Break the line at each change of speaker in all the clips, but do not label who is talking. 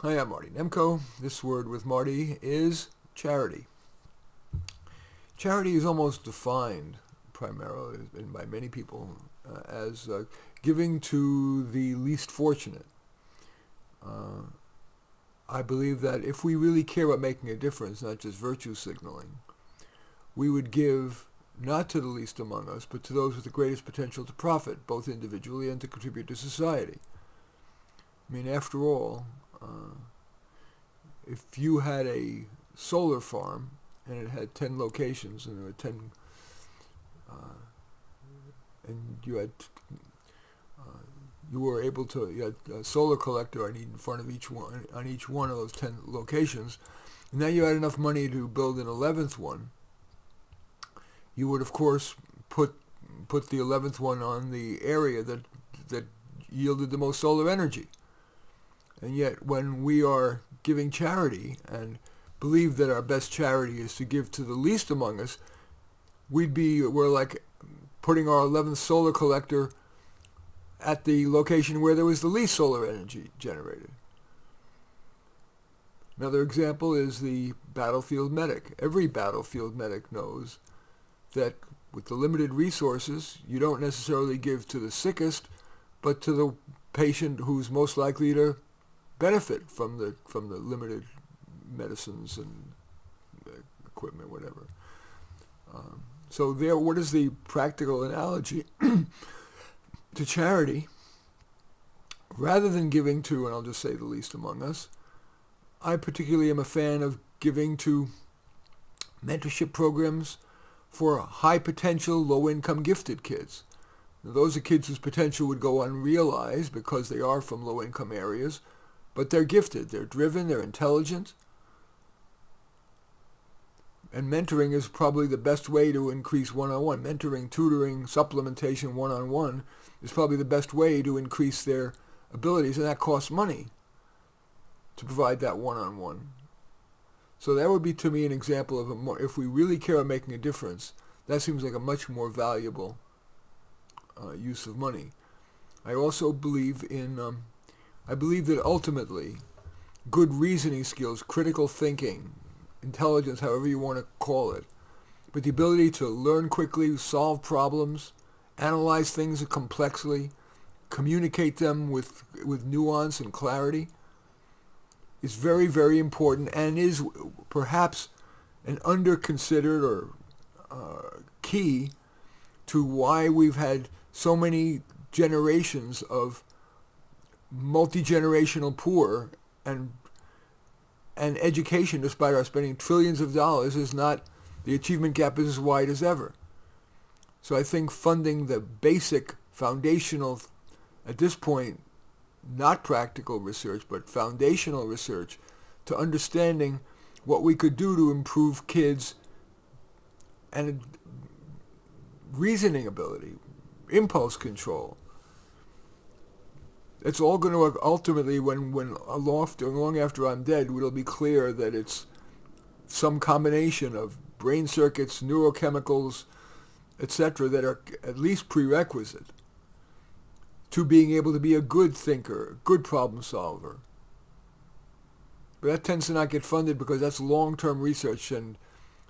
Hi, I'm Marty Nemko. This word with Marty is charity. Charity is almost defined primarily and by many people as giving to the least fortunate. I believe that if we really care about making a difference, not just virtue signaling, we would give not to the least among us, but to those with the greatest potential to profit, both individually and to contribute to society. I mean, after all, if you had a solar farm and it had 10 locations and there were 10, and you had, you had a solar collector in front of each one, on each one of those 10 locations, and now you had enough money to build an 11th one, you would of course put the 11th one on the area that yielded the most solar energy. And yet when we are giving charity and believe that our best charity is to give to the least among us, we're like putting our 11th solar collector at the location where there was the least solar energy generated. Another example is the battlefield medic. Every battlefield medic knows that with the limited resources, you don't necessarily give to the sickest, but to the patient who's most likely to benefit from the limited medicines and equipment, whatever. So what is the practical analogy to charity? Rather than giving to, and I'll just say the least among us, I particularly am a fan of giving to mentorship programs for high potential, low income gifted kids. Now, those are kids whose potential would go unrealized because they are from low income areas, but they're gifted, they're driven, they're intelligent. And mentoring is probably the best way to increase one-on-one. Mentoring, tutoring, supplementation one-on-one is probably the best way to increase their abilities, and that costs money to provide that one-on-one. So that would be, to me, an example of if we really care about making a difference, that seems like a much more valuable use of money. I also believe I believe that ultimately, good reasoning skills, critical thinking, intelligence, however you want to call it, but the ability to learn quickly, solve problems, analyze things complexly, communicate them with nuance and clarity, is very, very important and is perhaps an under-considered or key to why we've had so many generations of multi-generational poor, and education, despite our spending trillions of dollars, is not, the achievement gap is as wide as ever. So I think funding the basic foundational, at this point, not practical research, but foundational research to understanding what we could do to improve kids' and reasoning ability, impulse control. It's all going to ultimately, when long after I'm dead, it'll be clear that it's some combination of brain circuits, neurochemicals, etc., that are at least prerequisite to being able to be a good thinker, a good problem solver. But that tends to not get funded because that's long-term research, and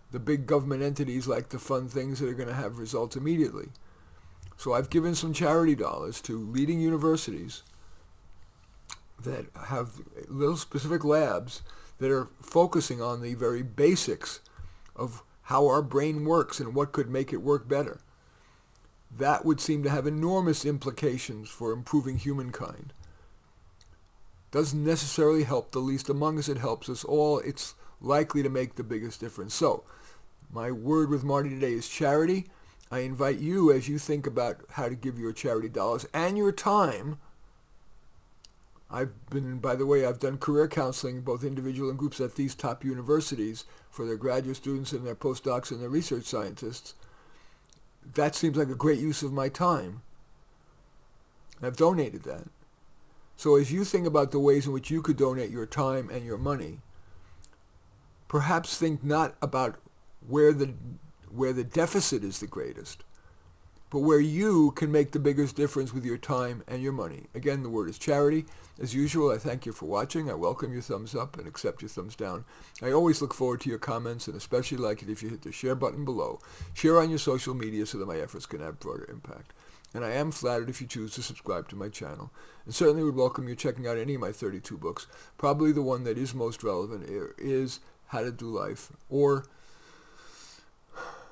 the big government entities like to fund things that are going to have results immediately. So I've given some charity dollars to leading universities that have little specific labs that are focusing on the very basics of how our brain works and what could make it work better. That would seem to have enormous implications for improving humankind. Doesn't necessarily help the least among us, it helps us all. It's likely to make the biggest difference. So, my word with Marty today is charity. I invite you, as you think about how to give your charity dollars and your time. I've done career counseling, both individual and groups, at these top universities for their graduate students and their postdocs and their research scientists. That seems like a great use of my time. I've donated that. So as you think about the ways in which you could donate your time and your money, perhaps think not about where the deficit is the greatest, but where you can make the biggest difference with your time and your money. Again, the word is charity. As usual, I thank you for watching. I welcome your thumbs up and accept your thumbs down. I always look forward to your comments, and especially like it if you hit the share button below. Share on your social media so that my efforts can have broader impact. And I am flattered if you choose to subscribe to my channel. And certainly would welcome you checking out any of my 32 books. Probably the one that is most relevant is How to Do Life, or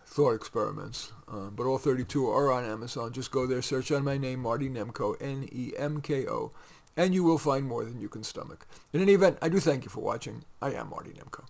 Thought Experiments. But all 32 are on Amazon. Just go there, search on my name, Marty Nemko, Nemko, and you will find more than you can stomach. In any event, I do thank you for watching. I am Marty Nemko.